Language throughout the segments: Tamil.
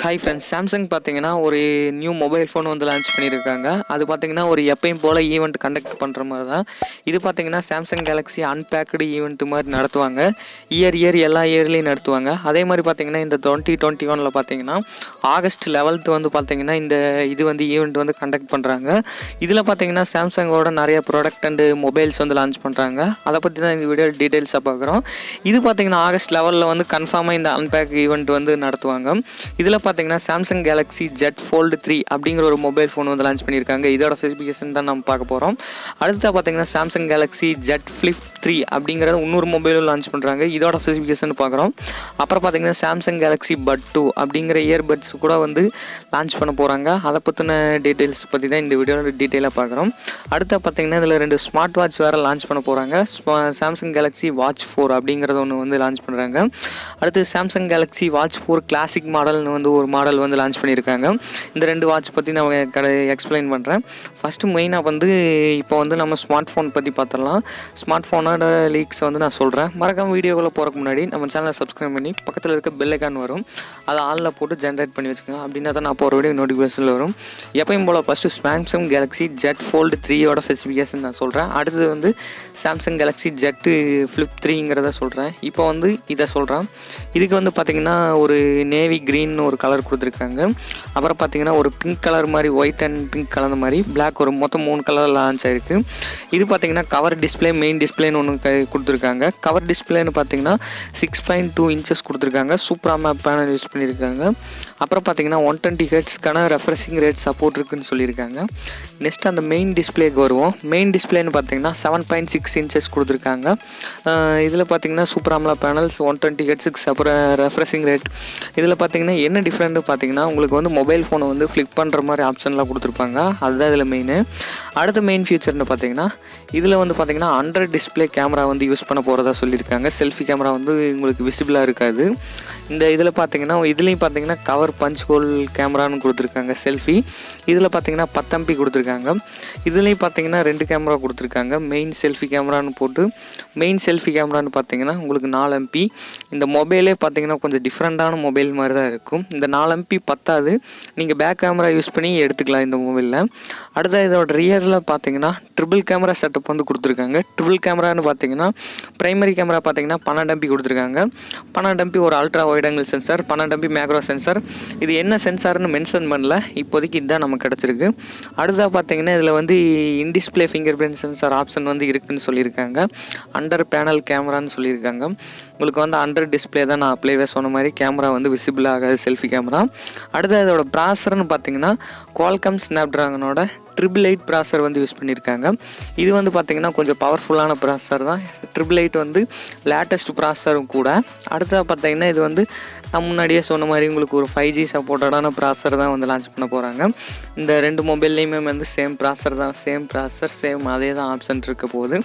ஹாய் ஃப்ரெண்ட்ஸ், சாம்சங் பார்த்தீங்கன்னா ஒரு நியூ மொபைல் ஃபோன் வந்து லான்ச் பண்ணியிருக்காங்க. அது பார்த்தீங்கன்னா ஒரு எப்பயும் போல் ஈவெண்ட் கண்டக்ட் பண்ணுற மாதிரி தான். இது பார்த்தீங்கன்னா சாம்சங் கேலக்ஸி அன்பேக்டு ஈவெண்ட் மாதிரி நடத்துவாங்க. இயர் எல்லா இயர்லேயும் நடத்துவாங்க. அதே மாதிரி பார்த்தீங்கன்னா இந்த 2021 பார்த்தீங்கன்னா ஆகஸ்ட் 11 வந்து பார்த்தீங்கன்னா இந்த இது வந்து ஈவெண்ட் வந்து கண்டக்ட் பண்ணுறாங்க. இதில் பார்த்தீங்கன்னா சாம்சங்கோட நிறைய ப்ராடக்ட் அண்டு மொபைல்ஸ் வந்து லான்ச் பண்ணுறாங்க. அதை பற்றி தான் இந்த வீடியோ டீட்டெயில்ஸாக பார்க்குறோம். இது பார்த்தீங்கன்னா ஆகஸ்ட் 11 வந்து கன்ஃபார்மாக இந்த அன்பேக் ஈவெண்ட் வந்து நடத்துவாங்க. இதில் பார்த்தீங்கன்னா சாம்சங் கேலக்ஸி ஜெட் ஃபோல்டு 3 அப்படிங்கிற ஒரு மொபைல் ஃபோன் வந்து லான்ச் பண்ணியிருக்காங்க. இதோட ஸ்பெசிஃபிகேஷன் தான் நம்ம பார்க்க போகிறோம். அடுத்ததாக பார்த்தீங்கன்னா சாம்சங் கேலக்ஸி ஜெட் ஃப்ளிப் 3 அப்படிங்கிறத இன்னொரு மொபைலும் லான்ச் பண்ணுறாங்க. இதோட ஸ்பெசிஃபிகேஷன் பார்க்குறோம். அப்புறம் பார்த்தீங்கன்னா சாம்சங் கேலக்ஸி பட் 2 அப்படிங்கிற இயர்பட்ஸ் கூட வந்து லான்ச் பண்ண போகிறாங்க. அதை பற்றின டீட்டெயில்ஸ் பற்றி தான் இந்த வீடியோவில் டீட்டெயிலாக பார்க்குறோம். அடுத்த பார்த்தீங்கன்னா இதில் 2 ஸ்மார்ட் வாட்ச் வேறு லான்ச் பண்ண போகிறாங்க. சாம்சங் கேலக்ஸி வாட்ச் 4 அப்படிங்கிறத ஒன்று வந்து லான்ச் பண்ணுறாங்க. அடுத்து சாம்சங் கேலக்ஸி வாட்ச் 4 கிளாசிக் மாடல்னு வந்து ஒரு மாடல் வந்து லான்ச் பண்ணியிருக்காங்க. இந்த 2 வாட்ச் பற்றி நான் எக்ஸ்பிளைன் பண்ணுறேன். ஃபஸ்ட்டு மெயினாக வந்து இப்போ வந்து நம்ம ஸ்மார்ட் ஃபோன் பற்றி பார்த்துடலாம். ஸ்மார்ட் ஃபோனோட லீக்ஸ் வந்து நான் சொல்கிறேன். மறக்காம வீடியோக்குள்ளே போகிறக்கு முன்னாடி நம்ம சேனலை சப்ஸ்கிரைப் பண்ணி பக்கத்தில் இருக்க பெல் ஐக்கான் வரும், அதை ஆளில் போட்டு ஜென்ரேட் பண்ணி வச்சுக்கோங்க. அப்படின்னா தான் நான் போகிற வீடியோ நோட்டிஃபிகேஷனில் வரும். எப்பயும் போல் first Samsung Galaxy Z fold 3யோட ஸ்பெசிஃபிகேஷன் நான் சொல்கிறேன். அடுத்தது வந்து சாம்சங் கேலக்ஸி ஜெட்டு ஃப்ளிப் 3ங்கிறத சொல்கிறேன். இப்போ வந்து இதை சொல்கிறேன். இதுக்கு வந்து பார்த்திங்கன்னா ஒரு நேவி க்ரீன் ஒரு கலர் கொடுத்துருக்காங்க. அப்புறம் பார்த்தீங்கன்னா ஒரு பிங்க் கலர் மாதிரி ஒயிட் அண்ட் பிங்க் கலர் மாதிரி பிளாக் ஒரு மொத்தம் 3 கலர் லான்ச் ஆயிருக்கு. இது பார்த்தீங்கன்னா கவர் டிஸ்பிளே மெயின் டிஸ்பிளேன்னு ஒன்று கொடுத்துருக்காங்க. கவர் டிஸ்பிளேன்னு பார்த்தீங்கன்னா 6.2 இன்ச்சஸ் கொடுத்துருக்காங்க. சூப்பர் AMOLED பேனல் யூஸ் பண்ணியிருக்காங்க. அப்புறம் பார்த்தீங்கன்னா 120 ஹெர்ட்ஸ்க்கான ரெஃப்ரெஷிங் ரேட் சப்போர்ட் இருக்குன்னு சொல்லியிருக்காங்க. நெக்ஸ்ட் அந்த மெயின் டிஸ்பிளேக்கு வருவோம். மெயின் டிஸ்பிளேன்னு பார்த்தீங்கன்னா 7.6 இன்ச்சஸ் கொடுத்துருக்காங்க. இதில் பார்த்தீங்கன்னா சூப்பர் AMOLED பேனல்ஸ் 120 ஹெர்ட்ஸுக்கு அப்புறம் ரெஃப்ரெஷிங் ரேட். இதில் பார்த்தீங்கன்னா என்ன டிஃப்ரெண்ட்டு பார்த்தீங்கன்னா உங்களுக்கு வந்து மொபைல் ஃபோனை வந்து ஃப்ளிப் பண்ணுற மாதிரி ஆப்ஷன்லாம் கொடுத்துருப்பாங்க. அதுதான் இதில் மெயின். அடுத்த மெயின் ஃபியூச்சர்னு பார்த்தீங்கன்னா இதில் வந்து பார்த்தீங்கன்னா அண்டர் டிஸ்பிளே கேமரா வந்து யூஸ் பண்ண போகிறதா சொல்லியிருக்காங்க. செல்ஃபி கேமரா வந்து உங்களுக்கு விசிபிளாக இருக்காது. இந்த இதில் பார்த்தீங்கன்னா இதுலேயும் பார்த்தீங்கன்னா கவர் பஞ்ச் ஹோல் கேமரான்னு கொடுத்துருக்காங்க செல்ஃபி. இதில் பார்த்தீங்கன்னா 10 MP கொடுத்துருக்காங்க. இதுலேயும் பார்த்தீங்கன்னா 2 கேமரா கொடுத்துருக்காங்க. மெயின் செல்ஃபி கேமரான்னு போட்டு மெயின் செல்ஃபி கேமரான்னு பார்த்தீங்கன்னா உங்களுக்கு 4 MP. இந்த மொபைலே பார்த்தீங்கன்னா கொஞ்சம் டிஃப்ரெண்ட்டான மொபைல் மாதிரி தான் இருக்கும். இந்த 4 MP பத்தாது, நீங்கள் பேக் கேமரா யூஸ் பண்ணி எடுத்துக்கலாம் இந்த மொபைலில். அடுத்த இதோட ரியரில் பார்த்தீங்கன்னா ட்ரிபிள் கேமரா செட்டப் வந்து கொடுத்துருக்காங்க. ட்ரிபிள் கேமரான்னு பார்த்தீங்கன்னா ப்ரைமரி கேமரா பார்த்தீங்கன்னா 12 MP கொடுத்துருக்காங்க. 12 MP ஒரு ultra wide angle sensor, 12 MP macro sensor. இது என்ன சென்சார்னு மென்ஷன் பண்ணல, இப்போதைக்கு இதுதான் நமக்கு கிடச்சிருக்கு. அடுத்ததாக பார்த்தீங்கன்னா இதில் வந்து in-display finger print sensor option வந்து இருக்குதுன்னு சொல்லியிருக்காங்க. அண்டர் பேனல் கேமரான்னு சொல்லியிருக்காங்க. உங்களுக்கு வந்து அண்டர் டிஸ்பிளே தான் நான் அப்ளைவே சொன்ன மாதிரி கேமரா வந்து விசிபிள் ஆகாது செல்ஃபி கேமரா. அடுத்து இதோட ப்ராசர்னு பார்த்தீங்கன்னா குவால்காம் ஸ்னாப்ட்ராகனோட 888 ப்ராசர் வந்து யூஸ் பண்ணியிருக்காங்க. இது வந்து பார்த்திங்கன்னா கொஞ்சம் பவர்ஃபுல்லான ப்ராசர் தான். 888 வந்து லேட்டஸ்ட் ப்ராசரும் கூட. அடுத்தது பார்த்திங்கன்னா இது வந்து நான் முன்னாடியே சொன்ன மாதிரி உங்களுக்கு ஒரு 5G சப்போர்ட்டடான ப்ராசர் தான் வந்து லான்ச் பண்ண போகிறாங்க. இந்த 2 மொபைல்லையுமே வந்து சேம் ப்ராசர் தான், சேம் ப்ராசர் சேம் அதே தான் ஆப்ஷன் இருக்க போது.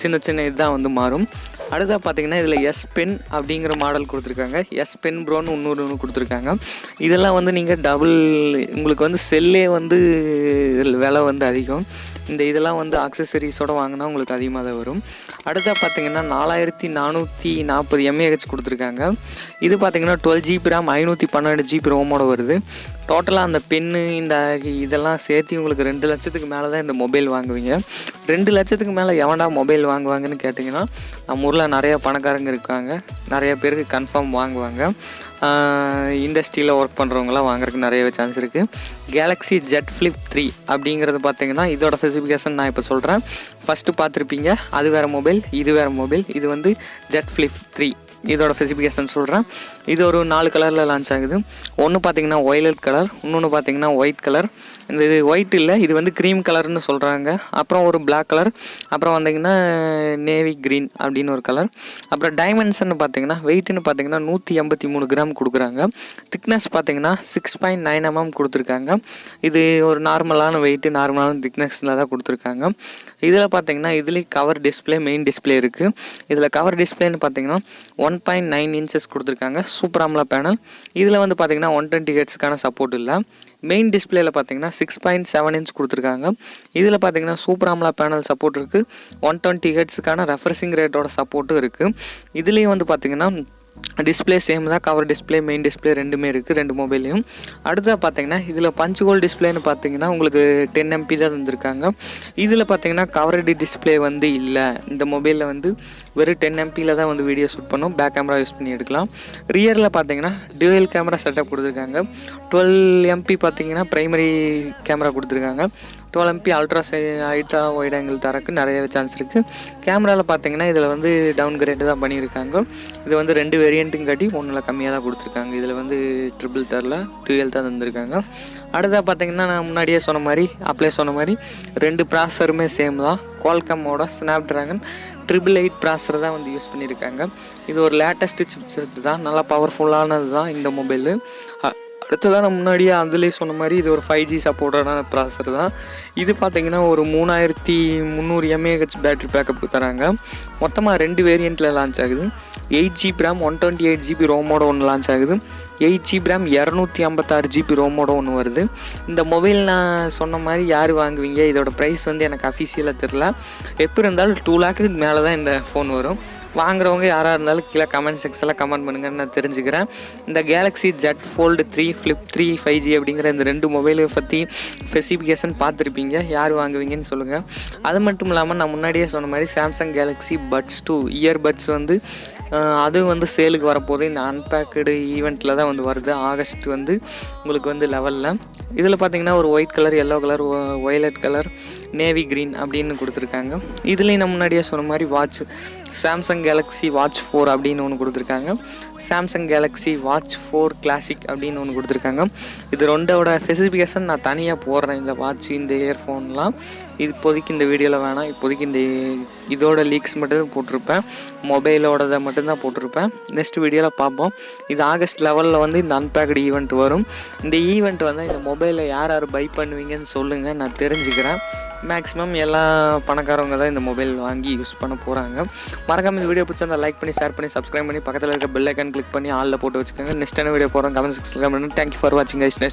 சின்ன இதுதான் வந்து மாறும். அடுத்தது பார்த்திங்கன்னா இதில் எஸ் பென் அப்படிங்கிற மாடல் கொடுத்துருக்காங்க. எஸ் பென் ப்ரோன்னு இன்னொரு கொடுத்துருக்காங்க. இதெல்லாம் வந்து நீங்கள் டபுள் உங்களுக்கு வந்து செல்லே வந்து விலை வந்து அதிகம். இந்த இதெல்லாம் வந்து அக்சசரிஸோடு வாங்கினா உங்களுக்கு அதிகமாக தான் வரும். அடுத்தா பார்த்தீங்கன்னா 4440 mAh கொடுத்துருக்காங்க. இது பார்த்தீங்கன்னா 12 GB RAM 512 GB ரோமோட வருது. டோட்டலாக அந்த பென்னு இந்த இதெல்லாம் சேர்த்து உங்களுக்கு 2 லட்சத்துக்கு மேலே தான் இந்த மொபைல் வாங்குவீங்க. 2 லட்சத்துக்கு மேலே எவன்டா மொபைல் வாங்குவாங்கன்னு கேட்டிங்கன்னா நம்ம ஊரில் நிறையா பணக்காரங்க இருக்காங்க. நிறைய பேருக்கு கன்ஃபார்ம் வாங்குவாங்க. இண்டஸ்ட்ரியில் ஒர்க் பண்ணுறவங்களாம் வாங்குறதுக்கு நிறையவே சான்ஸ் இருக்குது. கேலக்ஸி ஜெட் ஃப்ளிப் 3 அப்படிங்கிறது பார்த்தீங்கன்னா இதோட ஸ்பெசிஃபிகேஷன் நான் இப்போ சொல்கிறேன். ஃபஸ்ட்டு பார்த்துருப்பீங்க, அது வேறு மொபைல், இது வேறு மொபைல். இது வந்து ஜெட் ஃப்ளிப் 3 இதோட ஸ்பெசிஃபிகேஷன் சொல்கிறேன். இது ஒரு 4 கலரில் லான்ச் ஆகுது. ஒன்று பார்த்தீங்கன்னா ஒய்லட் கலர், இன்னொன்று பார்த்தீங்கன்னா ஒயிட் கலர். இது ஒயிட் இல்லை, இது வந்து க்ரீம் கலர்னு சொல்கிறாங்க. அப்புறம் ஒரு பிளாக் கலர், அப்புறம் வந்தீங்கன்னா நேவி க்ரீன் அப்படின்னு ஒரு கலர். அப்புறம் டைமென்ஷன் பார்த்தீங்கன்னா வெயிட்னு பார்த்தீங்கன்னா 183 கிராம் கொடுக்குறாங்க. திக்னஸ் பார்த்தீங்கன்னா 6.9 mm கொடுத்துருக்காங்க. இது ஒரு நார்மலான வெயிட்டு, நார்மலான திக்னஸில் தான் கொடுத்துருக்காங்க. இதில் பார்த்தீங்கன்னா இதுலேயும் கவர் டிஸ்பிளே மெயின் டிஸ்பிளே இருக்குது. இதில் கவர் டிஸ்பிளேன்னு பார்த்தீங்கன்னா 1.9 inches கொடுத்துருக்காங்க. Super AMOLED panel. இதில் வந்து பார்த்தீங்கன்னா 120 ஹெர்ட்ஸ்க்கான சப்போர்ட் இல்லை. மெயின் டிஸ்பிளேல பார்த்தீங்கன்னா 6.7 inch கொடுத்துருக்காங்க. இதில் பார்த்தீங்கன்னா சூப்பர் AMOLED பேனல் சப்போர்ட் இருக்குது. 120 ஹெர்ட்ஸ்க்கான ரெஃப்ரெஷிங் ரேட்டோட சப்போர்ட்டும் இருக்குது. இதுலேயும் வந்து பார்த்தீங்கன்னா டிஸ்பிளே சேம் தான், கவர் டிஸ்பிளே மெயின் டிஸ்பிளே ரெண்டுமே இருக்குது ரெண்டு மொபைல்லையும். அடுத்தது பார்த்தீங்கன்னா இதில் பஞ்ச் ஹோல் டிஸ்பிளேன்னு பார்த்தீங்கன்னா உங்களுக்கு 10 MP தான் தந்திருக்காங்க. இதில் பார்த்தீங்கன்னா கவரடி டிஸ்பிளே வந்து இல்லை. இந்த மொபைலில் வந்து வெறும் 10 MPயில் தான் வந்து வீடியோ ஷூட் பண்ணும், பேக் கேமரா யூஸ் பண்ணி எடுக்கலாம். ரியரில் பார்த்தீங்கன்னா டுவல் கேமரா செட்டப் கொடுத்துருக்காங்க. 12 MP பார்த்தீங்கன்னா ப்ரைமரி கேமரா கொடுத்துருக்காங்க. 12 MP அல்ட்ரா வைட் ஆங்கிள் தரக்கு நிறைய சான்ஸ் இருக்குது. கேமராவில் பார்த்தீங்கன்னா இதில் வந்து டவுன் கிரேடு தான் பண்ணியிருக்காங்க. இது வந்து 2 வேரியண்ட்டுங்க காட்டி 1 கம்மியாக தான் கொடுத்துருக்காங்க. இதில் வந்து ட்ரிபிள் தரல, டுவல் தான் தந்திருக்காங்க. அடுத்ததாக பார்த்தீங்கன்னா நான் முன்னாடியே சொன்ன மாதிரி சொன்ன மாதிரி 2 ப்ராசருமே சேம் தான். குவால்காமோட ஸ்னாப் ட்ராகன் 888 ப்ராசர் தான் வந்து யூஸ் பண்ணியிருக்காங்க. இது ஒரு லேட்டஸ்ட்டு சிப்செட் தான், நல்லா பவர்ஃபுல்லானது தான் இந்த மொபைலு. அடுத்ததான் நான் முன்னாடியே அதுலேயே சொன்ன மாதிரி இது ஒரு 5G சப்போர்ட்டான ப்ராசர் தான். இது பார்த்தீங்கன்னா ஒரு 3300 mAh பேட்டரி பேக்கப் தராங்க. மொத்தமாக 2 வேரியண்ட்டில் லான்ச் ஆகுது. 8GB RAM 128GB ரோமோட ஒன்று லான்ச் ஆகுது. 8GB RAM 256GB ரோமோட ஒன்று வருது. இந்த மொபைல் நான் சொன்ன மாதிரி யார் வாங்குவீங்க? இதோட ப்ரைஸ் வந்து எனக்கு அஃபிஷியலாக தெரில. எப்படி இருந்தாலும் 2 lakhக்கு மேலே தான் இந்த ஃபோன் வரும். வாங்குறவங்க யாராக இருந்தாலும் கீழே கமெண்ட் செக்ஷனில் கமெண்ட் பண்ணுங்கன்னு நான் தெரிஞ்சுக்கிறேன். இந்த Galaxy Z fold 3 flip 3 5G அப்படிங்கிற இந்த 2 மொபைலை பற்றி ஸ்பெசிஃபிகேஷன் பார்த்துருப்பீங்க. யார் வாங்குவீங்கன்னு சொல்லுங்கள். அது மட்டும் இல்லாமல் நான் முன்னாடியே சொன்ன மாதிரி சாம்சங் கேலக்ஸி பட்ஸ் 2 இயர்பட்ஸ் வந்து அதுவும் வந்து சேலுக்கு வரப்போகுது. இந்த அன்பேக்கடு ஈவெண்ட்டில் தான் வந்து வருது. ஆகஸ்ட் வந்து உங்களுக்கு வந்து லெவலில். இதில் பார்த்தீங்கன்னா ஒரு white colour, yellow colour, violet colour, navy green அப்படின்னு கொடுத்துருக்காங்க. இதுலேயும் நான் முன்னாடியே சொன்ன மாதிரி வாட்ச் சாம்சங் கேலக்ஸி வாட்ச் 4 அப்படின்னு ஒன்று கொடுத்துருக்காங்க. சாம்சங் கேலக்ஸி வாட்ச் 4 கிளாசிக் அப்படின்னு ஒன்று கொடுத்துருக்காங்க. இது ரெண்டோட ஸ்பெசிஃபிகேஷன் நான் தனியாக போடுறேன். இந்த வாட்ச், இந்த இயர்ஃபோன்லாம் இப்போதைக்கு இந்த வீடியோவில் வேணாம். இப்போதைக்கு இந்த இதோட லீக்ஸ் மட்டும் போட்டிருப்பேன், மொபைலோடதை மட்டும்தான் போட்டிருப்பேன். நெக்ஸ்ட் வீடியோவில் பார்ப்போம். இது ஆகஸ்ட் லெவலில் வந்து இந்த அன்பேக்டு ஈவெண்ட் வரும். இந்த ஈவெண்ட் வந்து இந்த மொபைலில் யார் யார் பை பண்ணுவீங்கன்னு சொல்லுங்கள், நான் தெரிஞ்சுக்கிறேன். மேக்ஸிமம் எல்லா பணக்காரவங்க தான் இந்த மொபைல் வாங்கி யூஸ் பண்ண போகிறாங்க. மறக்காம இந்த வீடியோ பிடிச்சா லைக் பண்ணி, ஷேர் பண்ணி, சப்ஸ்கிரைப் பண்ணி, பக்கத்தில் இருக்க பெல் ஐக்கான் கிளிக் பண்ணி ஆலில் போட்டு வச்சுக்கோங்க. நெக்ஸ்ட் என்ன வீடியோ போகிறோம் கமெண்ட் செக்ஷனில் கமெண்ட். தேங்க்யூ ஃபார் வாட்சிங் கைஸ். நெக்ஸ்ட்